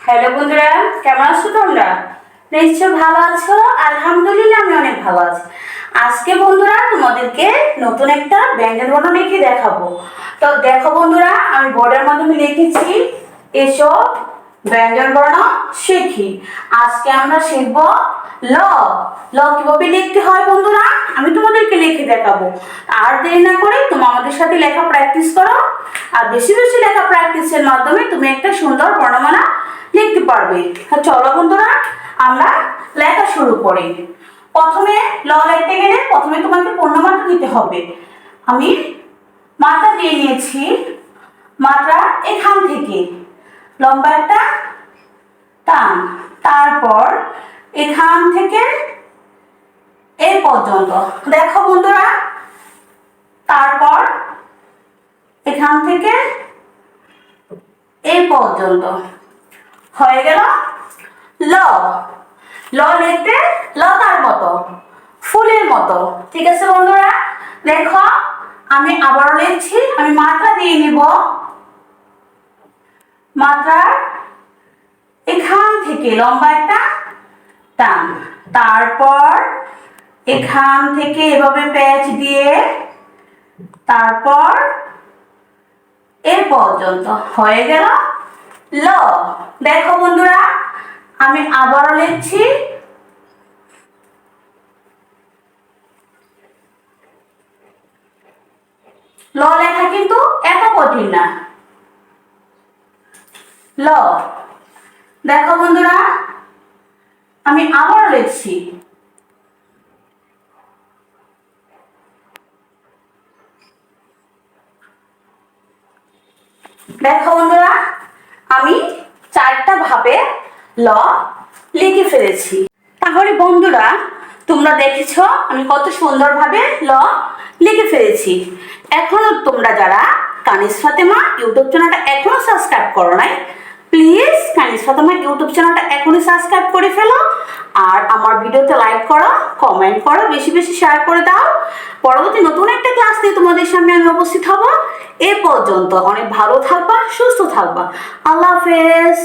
Hello বন্ধুরা, কেমন আছো তোমরা? নিশ্চয় ভালো আছো। আলহামদুলিল্লাহ আমি অনেক ভালো আছি। আজকে বন্ধুরা তোমাদেরকে নতুন একটা ব্যঞ্জন বর্ণ লিখে দেখাবো। তো দেখো বন্ধুরা, আমি বোর্ডের মাধ্যমে লিখেছি এসো ব্যঞ্জন বর্ণ শিখি। আজকে আমরা শিখবো ল। ল কিভাবে লিখতে হয় বন্ধুরা আমি তোমাদেরকে লিখে দেখাবো। আর দেরি না করে তুমি আমাদের সাথে লেখা প্র্যাকটিস করো। আর বেশি বেশি লেখা প্র্যাকটিসের মাধ্যমে তুমি একটা সুন্দর বর্ণমালা লিখতে পারবে। চলো বন্ধুরা আমরা লেখা শুরু করি। প্রথমে ল লিখতে গেলে প্রথমে তোমাকে পূর্ণমাত্রা দিতে হবে। আমি মাত্রা দিয়ে নিয়েছি। মাত্রা এখান থেকে লম্বা একটা টান, তারপর এখান থেকে এই পর্যন্ত দেখো বন্ধুরা, তারপর এখান থেকে এই পর্যন্ত হয়ে গেল ল। ল লিখতে লতার মতো, ফুলের মতো। ঠিক আছে বন্ধুরা, দেখো আমি আবারও লিখছি। আমি মাত্রা দিয়ে নিব। মাত্রার এখান থেকে লম্বা একটা টান, তারপর এখান থেকে এভাবে প্যাচ দিয়ে তারপর এ পর্যন্ত হয়ে গেল ল। দেখো বন্ধুরা আমি আবারও লিখছি। ল লেখা কিন্তু এত কঠিন না। ল দেখো বন্ধুরা আমি আবারও লিখছি। দেখো বন্ধুরা আমি চারটা ভাবে ল লিখে ফেলেছি। তাহলে বন্ধুরা তোমরা দেখেছো আমি কত সুন্দরভাবে ল লিখে ফেলেছি। এখনো তোমরা যারা কানিজ ফাতেমা ইউটিউব চ্যানেলটা এখনো সাবস্ক্রাইব করো নাই, প্লিজ কানিজ ফাতেমা ইউটিউব চ্যানেলটা এখনই সাবস্ক্রাইব করে ফেলো। আর আমার ভিডিওতে লাইক করো, কমেন্ট করো, বেশি বেশি শেয়ার করে দাও। পরবর্তী নতুন একটা ক্লাস নিয়ে তোমাদের সামনে আমি উপস্থিত হব। এ পর্যন্ত অনেক ভালো থাকবা, সুস্থ থাকবা। আল্লাহ হাফেজ।